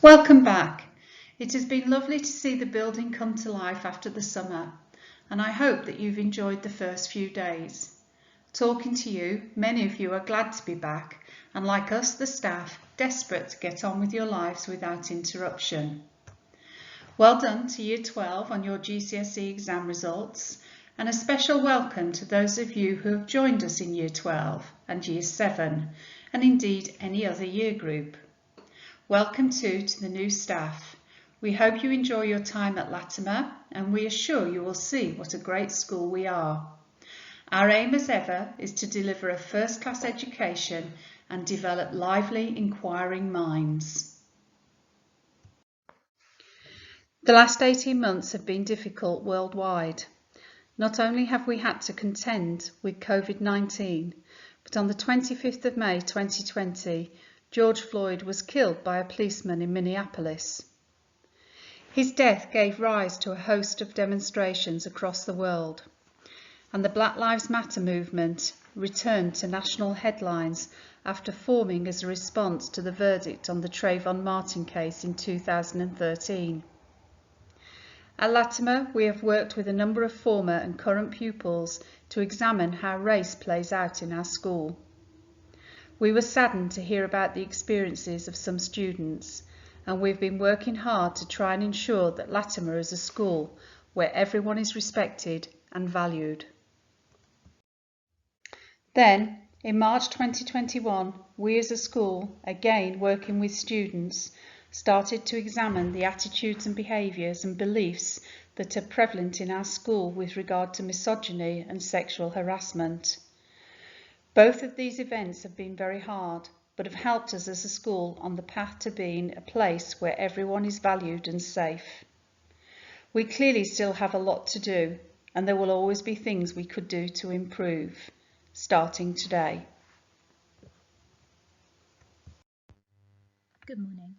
Welcome back. It has been lovely to see the building come to life after the summer, and I hope that you've enjoyed the first few days. Talking to you, many of you are glad to be back, and like us, the staff, desperate to get on with your lives without interruption. Well done to Year 12 on your GCSE exam results, and a special welcome to those of you who have joined us in Year 12 and Year 7, and indeed any other year group. Welcome to the new staff. We hope you enjoy your time at Latimer, and we are sure you will see what a great school we are. Our aim as ever is to deliver a first-class education and develop lively, inquiring minds. The last 18 months have been difficult worldwide. Not only have we had to contend with COVID-19, but on the 25th of May 2020, George Floyd was killed by a policeman in Minneapolis. His death gave rise to a host of demonstrations across the world, and the Black Lives Matter movement returned to national headlines after forming as a response to the verdict on the Trayvon Martin case in 2013. At Latimer, we have worked with a number of former and current pupils to examine how race plays out in our school. We were saddened to hear about the experiences of some students, and we've been working hard to try and ensure that Latimer is a school where everyone is respected and valued. Then, in March 2021, we as a school, again working with students, started to examine the attitudes and behaviours and beliefs that are prevalent in our school with regard to misogyny and sexual harassment. Both of these events have been very hard, but have helped us as a school on the path to being a place where everyone is valued and safe. We clearly still have a lot to do, and there will always be things we could do to improve, starting today. Good morning.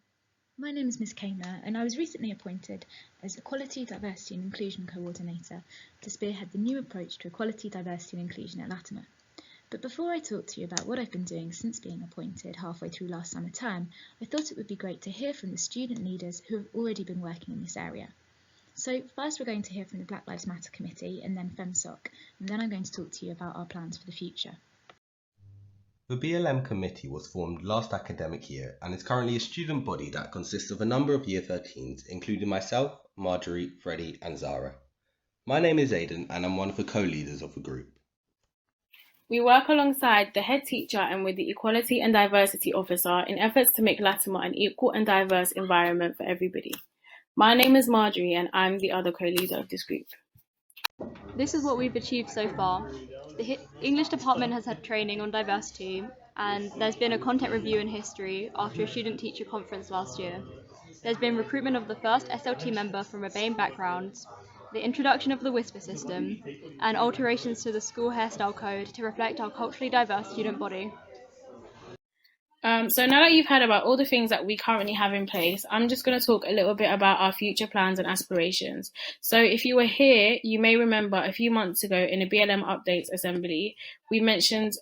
My name is Ms. Kamer, and I was recently appointed as Equality, Diversity and Inclusion Coordinator to spearhead the new approach to equality, diversity and inclusion at Latimer. But before I talk to you about what I've been doing since being appointed halfway through last summer term, I thought it would be great to hear from the student leaders who have already been working in this area. So first we're going to hear from the Black Lives Matter Committee and then FemSoc, and then I'm going to talk to you about our plans for the future. The BLM committee was formed last academic year and is currently a student body that consists of a number of Year 13s, including myself, Marjorie, Freddie and Zara. My name is Aidan and I'm one of the co-leaders of the group. We work alongside the head teacher and with the Equality and Diversity Officer in efforts to make Latimer an equal and diverse environment for everybody. My name is Marjorie and I'm the other co-leader of this group. This is what we've achieved so far. The English department has had training on diversity, and there's been a content review in history after a student-teacher conference last year. There's been recruitment of the first SLT member from a BAME background, the introduction of the whisper system, and alterations to the school hairstyle code to reflect our culturally diverse student body. So now that you've heard about all the things that we currently have in place, I'm just going to talk a little bit about our future plans and aspirations. So if you were here, you may remember a few months ago in a BLM Updates Assembly, we mentioned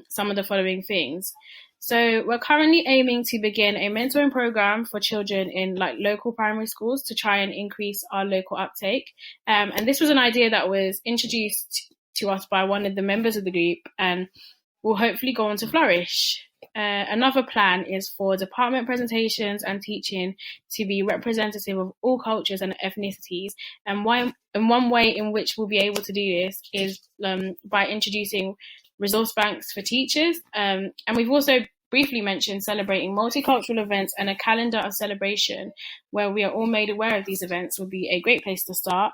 some of the following things. So we're currently aiming to begin a mentoring program for children in local primary schools to try and increase our local uptake. And this was an idea that was introduced to us by one of the members of the group and will hopefully go on to flourish. Another plan is for department presentations and teaching to be representative of all cultures and ethnicities. And one way in which we'll be able to do this is by introducing resource banks for teachers. And we've also briefly mentioned celebrating multicultural events, and a calendar of celebration where we are all made aware of these events would be a great place to start.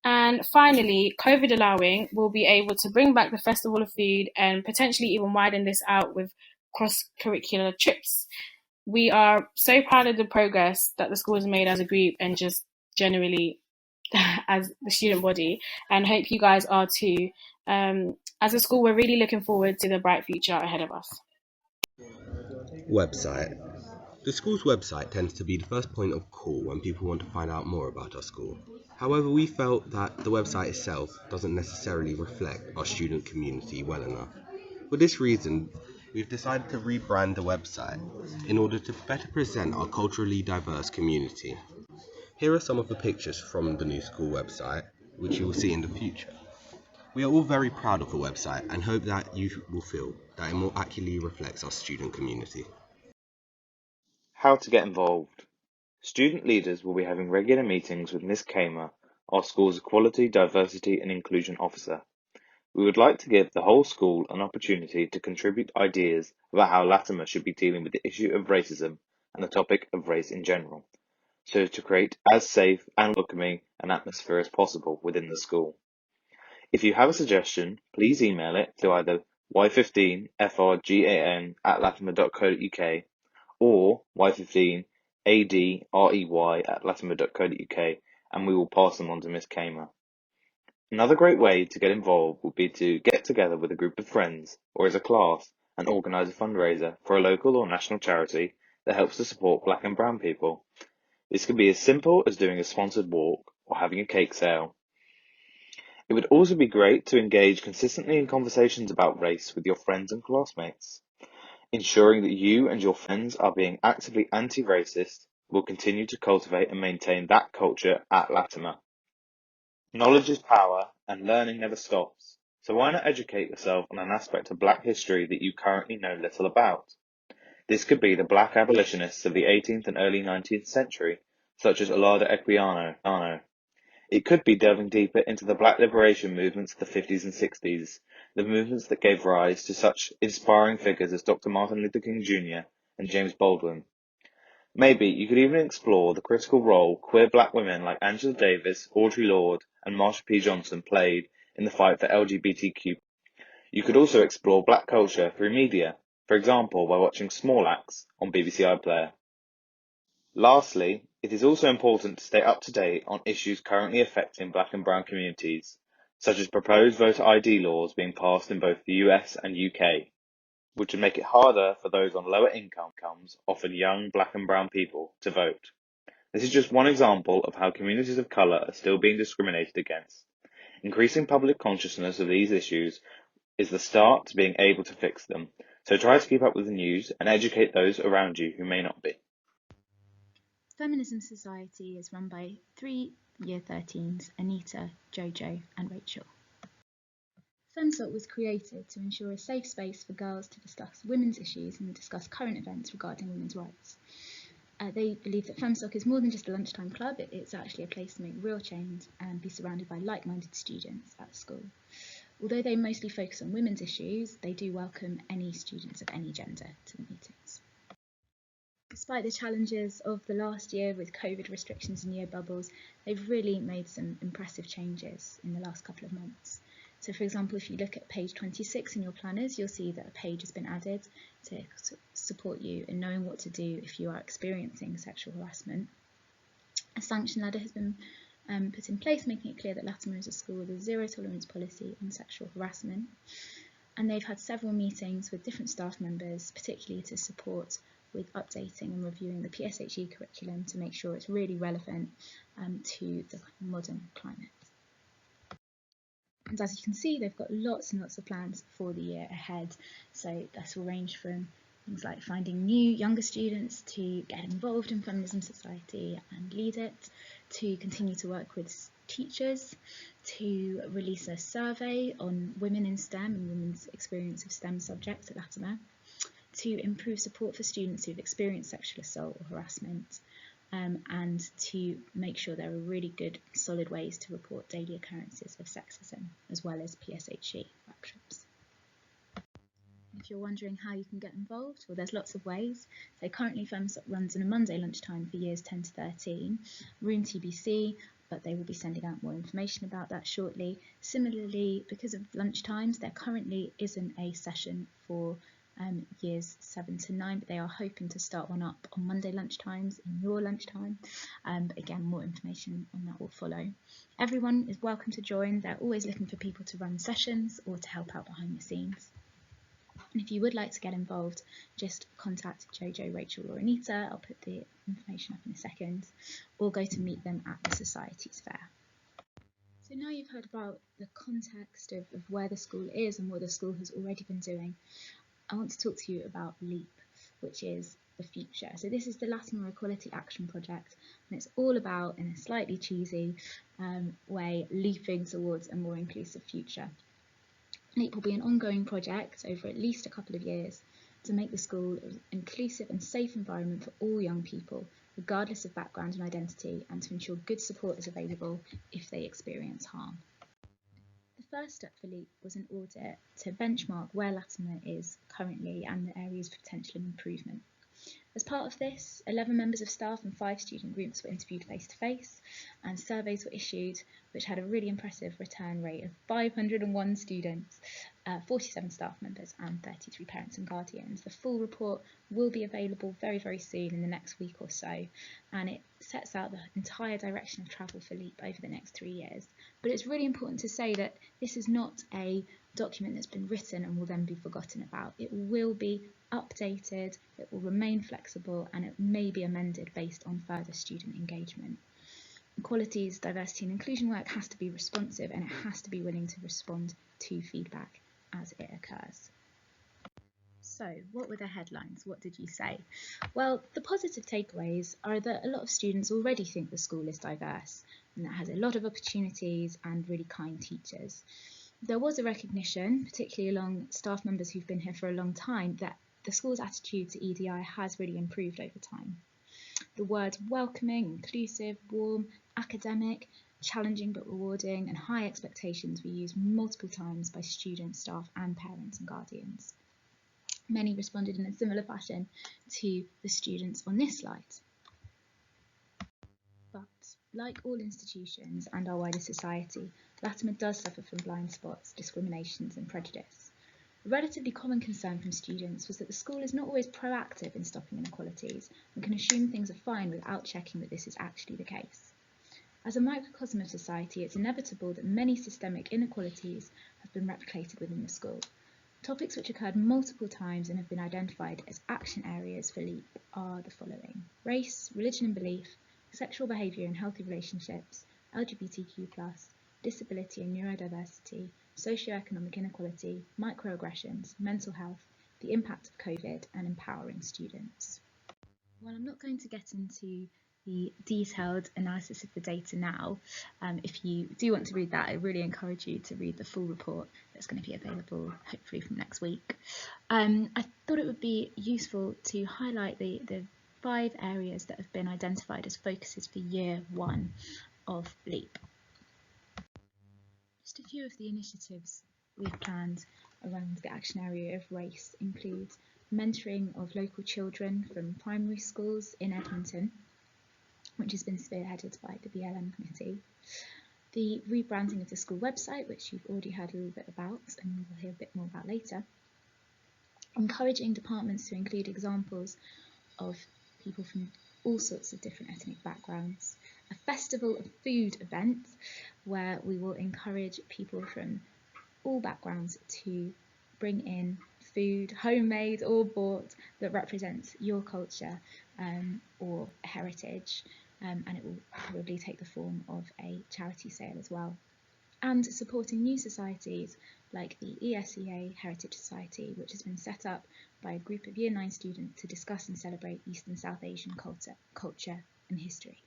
And finally, COVID allowing, we'll be able to bring back the Festival of Food and potentially even widen this out with cross-curricular trips. We are so proud of the progress that the school has made as a group and just generally as the student body, and hope you guys are too. As a school, we're really looking forward to the bright future ahead of us. Website. The school's website tends to be the first point of call when people want to find out more about our school. However, we felt that the website itself doesn't necessarily reflect our student community well enough. For this reason, we've decided to rebrand the website in order to better present our culturally diverse community. Here are some of the pictures from the new school website, which you will see in the future. We are all very proud of the website and hope that you will feel that it more accurately reflects our student community. How to get involved. Student leaders will be having regular meetings with Ms. Kamer, our school's Equality, Diversity and Inclusion Officer. We would like to give the whole school an opportunity to contribute ideas about how Latimer should be dealing with the issue of racism and the topic of race in general, so to create as safe and welcoming an atmosphere as possible within the school. If you have a suggestion, please email it to either y15frgan@latimer.co.uk or y15adrey@latimer.co.uk, and we will pass them on to Miss Kamer. Another great way to get involved would be to get together with a group of friends or as a class and organise a fundraiser for a local or national charity that helps to support black and brown people. This could be as simple as doing a sponsored walk or having a cake sale. It would also be great to engage consistently in conversations about race with your friends and classmates. Ensuring that you and your friends are being actively anti-racist will continue to cultivate and maintain that culture at Latimer. Knowledge is power and learning never stops, so why not educate yourself on an aspect of black history that you currently know little about? This could be the black abolitionists of the 18th and early 19th century, such as Olaudah Equiano. It could be delving deeper into the black liberation movements of the 50s and 60s, the movements that gave rise to such inspiring figures as Dr. Martin Luther King Jr. and James Baldwin. Maybe you could even explore the critical role queer black women like Angela Davis, Audre Lorde, and Marsha P. Johnson played in the fight for LGBTQ. You could also explore black culture through media, for example by watching Small Axe on BBC iPlayer. Lastly, it is also important to stay up to date on issues currently affecting black and brown communities, such as proposed voter ID laws being passed in both the US and UK, which would make it harder for those on lower incomes, often young black and brown people, to vote. This is just one example of how communities of colour are still being discriminated against. Increasing public consciousness of these issues is the start to being able to fix them, so try to keep up with the news and educate those around you who may not be. Feminism Society is run by 3 Year 13s, Anita, Jojo and Rachel. FemSoc was created to ensure a safe space for girls to discuss women's issues and discuss current events regarding women's rights. They believe that FemSoc is more than just a lunchtime club, it's actually a place to make real change and be surrounded by like-minded students at school. Although they mostly focus on women's issues, they do welcome any students of any gender to the meetings. Despite the challenges of the last year with COVID restrictions and year bubbles, they've really made some impressive changes in the last couple of months. So for example, if you look at page 26 in your planners, you'll see that a page has been added to support you in knowing what to do if you are experiencing sexual harassment. A sanction ladder has been put in place, making it clear that Latimer is a school with a zero tolerance policy on sexual harassment. And they've had several meetings with different staff members, particularly to support with updating and reviewing the PSHE curriculum to make sure it's really relevant to the modern climate. And as you can see, they've got lots and lots of plans for the year ahead. So this will range from things like finding new younger students to get involved in Feminism Society and lead it, to continue to work with teachers, to release a survey on women in STEM and women's experience of STEM subjects at Latimer, to improve support for students who've experienced sexual assault or harassment, and to make sure there are really good, solid ways to report daily occurrences of sexism, as well as PSHE workshops. If you're wondering how you can get involved, well, there's lots of ways. So currently FemSoc runs on a Monday lunchtime for years 10 to 13, room TBC, but they will be sending out more information about that shortly. Similarly, because of lunchtimes, there currently isn't a session for years 7 to 9, but they are hoping to start one up on Monday lunchtimes in your lunchtime. But again, more information on that will follow. Everyone is welcome to join. They're always looking for people to run sessions or to help out behind the scenes. And if you would like to get involved, just contact Jojo, Rachel or Anita. I'll put the information up in a second, or go to meet them at the Society's Fair. So now you've heard about the context of where the school is and what the school has already been doing. I want to talk to you about LEAP, which is the future. So this is the Latimer Equality Action Project, and it's all about, in a slightly cheesy way, leaping towards a more inclusive future. LEAP will be an ongoing project over at least a couple of years to make the school an inclusive and safe environment for all young people, regardless of background and identity, and to ensure good support is available if they experience harm. The first step for LEAP was an audit to benchmark where Latimer is currently and the areas of potential improvement. As part of this, 11 members of staff and 5 student groups were interviewed face-to-face, and surveys were issued which had a really impressive return rate of 501 students, 47 staff members and 33 parents and guardians. The full report will be available very, very soon in the next week or so, and it sets out the entire direction of travel for LEAP over the next 3 years. But it's really important to say that this is not a document that's been written and will then be forgotten about. It will be updated, it will remain flexible, and it may be amended based on further student engagement. Equalities, diversity and inclusion work has to be responsive, and it has to be willing to respond to feedback as it occurs. So, what were the headlines? What did you say? Well, the positive takeaways are that a lot of students already think the school is diverse and that it has a lot of opportunities and really kind teachers. There was a recognition, particularly along staff members who've been here for a long time, that the school's attitude to EDI has really improved over time. The words welcoming, inclusive, warm, academic, challenging but rewarding, and high expectations were used multiple times by students, staff and parents and guardians. Many responded in a similar fashion to the students on this slide. But, like all institutions and our wider society, Latimer does suffer from blind spots, discriminations and prejudice. A relatively common concern from students was that the school is not always proactive in stopping inequalities and can assume things are fine without checking that this is actually the case. As a microcosm of society, it's inevitable that many systemic inequalities have been replicated within the school. Topics which occurred multiple times and have been identified as action areas for LEAP are the following: race, religion and belief, sexual behaviour and healthy relationships, LGBTQ+, disability and neurodiversity, socioeconomic inequality, microaggressions, mental health, the impact of COVID, and empowering students. While I'm not going to get into the detailed analysis of the data now, if you do want to read that, I really encourage you to read the full report that's going to be available hopefully from next week. I thought it would be useful to highlight the 5 areas that have been identified as focuses for year 1 of LEAP. Just a few of the initiatives we've planned around the action area of race include mentoring of local children from primary schools in Edmonton, which has been spearheaded by the BLM committee, the rebranding of the school website, which you've already heard a little bit about and we'll hear a bit more about later, encouraging departments to include examples of people from all sorts of different ethnic backgrounds, a festival of food event where we will encourage people from all backgrounds to bring in food, homemade or bought, that represents your culture or heritage, and it will probably take the form of a charity sale as well. And supporting new societies like the ESEA Heritage Society, which has been set up by a group of Year 9 students to discuss and celebrate East and South Asian culture and history.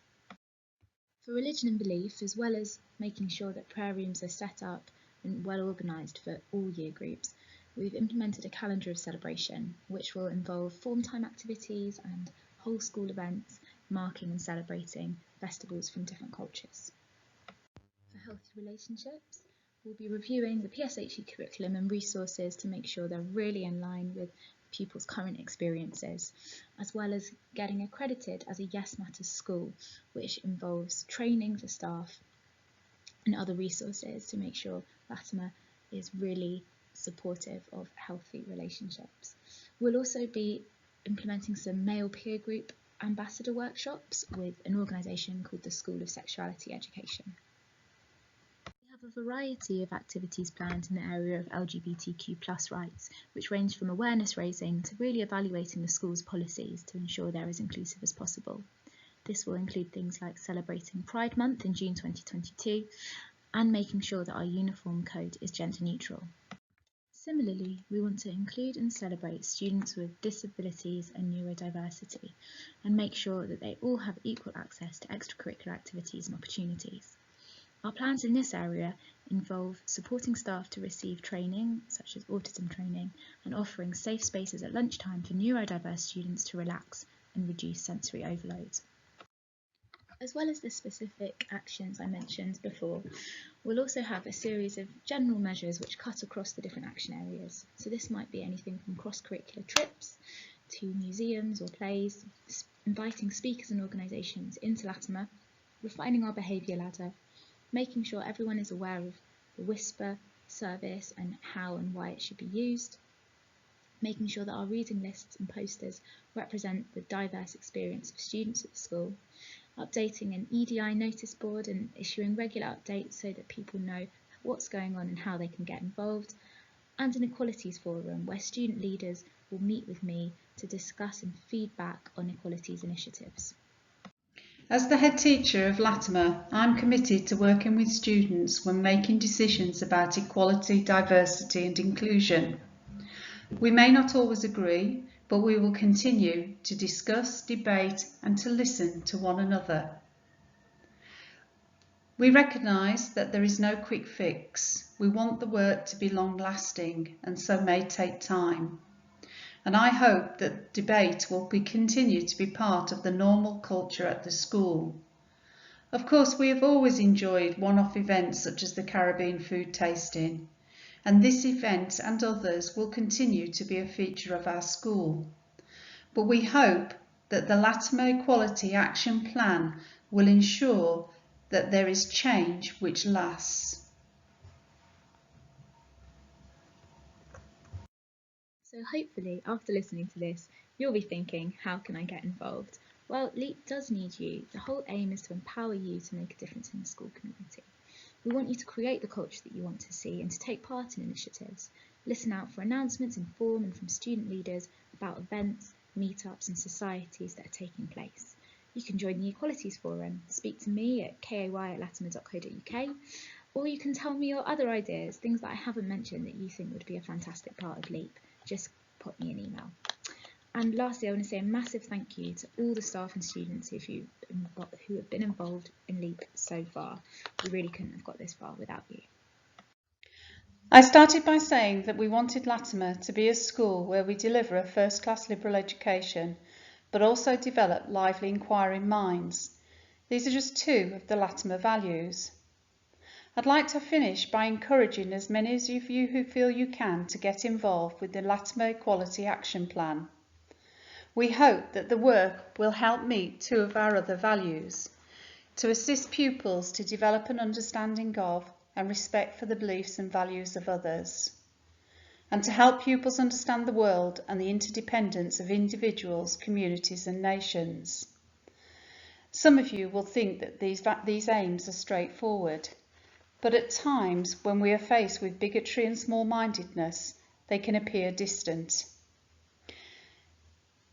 For religion and belief, as well as making sure that prayer rooms are set up and well organised for all year groups, we've implemented a calendar of celebration, which will involve form time activities and whole school events, marking and celebrating festivals from different cultures. For healthy relationships, we'll be reviewing the PSHE curriculum and resources to make sure they're really in line with pupils' current experiences, as well as getting accredited as a Yes Matters school, which involves training for staff and other resources to make sure Latimer is really supportive of healthy relationships. We'll also be implementing some male peer group ambassador workshops with an organisation called the School of Sexuality Education. We have a variety of activities planned in the area of LGBTQ+ rights, which range from awareness raising to really evaluating the school's policies to ensure they're as inclusive as possible. This will include things like celebrating Pride Month in June 2022 and making sure that our uniform code is gender neutral. Similarly, we want to include and celebrate students with disabilities and neurodiversity and make sure that they all have equal access to extracurricular activities and opportunities. Our plans in this area involve supporting staff to receive training, such as autism training, and offering safe spaces at lunchtime for neurodiverse students to relax and reduce sensory overload. As well as the specific actions I mentioned before, we'll also have a series of general measures which cut across the different action areas. So this might be anything from cross-curricular trips to museums or plays, inviting speakers and organisations into Latimer, refining our behaviour ladder, making sure everyone is aware of the Whisper service and how and why it should be used, making sure that our reading lists and posters represent the diverse experience of students at the school, updating an EDI notice board and issuing regular updates so that people know what's going on and how they can get involved, and an equalities forum where student leaders will meet with me to discuss and feedback on equalities initiatives. As the head teacher of Latimer, I'm committed to working with students when making decisions about equality, diversity and inclusion. We may not always agree, but we will continue to discuss, debate and to listen to one another. We recognise that there is no quick fix. We want the work to be long-lasting and so may take time. And I hope that debate will continue to be part of the normal culture at the school. Of course, we have always enjoyed one-off events such as the Caribbean food tasting, and this event and others will continue to be a feature of our school. But we hope that the Latimer Equality Action Plan will ensure that there is change which lasts. So hopefully, after listening to this, you'll be thinking, how can I get involved? Well, LEAP does need you. The whole aim is to empower you to make a difference in the school community. We want you to create the culture that you want to see and to take part in initiatives. Listen out for announcements in form and from student leaders about events, meetups and societies that are taking place. You can join the Equalities Forum, speak to me at kai@latimer.co.uk, or you can tell me your other ideas, things that I haven't mentioned that you think would be a fantastic part of LEAP. Just pop me an email. And lastly, I want to say a massive thank you to all the staff and students who have been involved in LEAP so far. We really couldn't have got this far without you. I started by saying that we wanted Latimer to be a school where we deliver a first-class liberal education, but also develop lively inquiring minds. These are just two of the Latimer values. I'd like to finish by encouraging as many of you who feel you can to get involved with the Latimer Equality Action Plan. We hope that the work will help meet two of our other values, to assist pupils to develop an understanding of and respect for the beliefs and values of others, and to help pupils understand the world and the interdependence of individuals, communities and nations. Some of you will think that these aims are straightforward, but at times when we are faced with bigotry and small-mindedness, they can appear distant.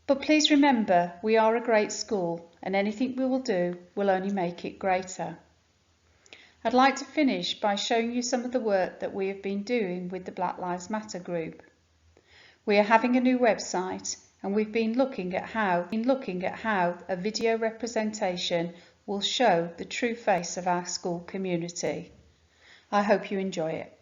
But please remember, we are a great school and anything we will do will only make it greater. I'd like to finish by showing you some of the work that we have been doing with the Black Lives Matter group. We are having a new website and we've been looking at how a video representation will show the true face of our school community. I hope you enjoy it.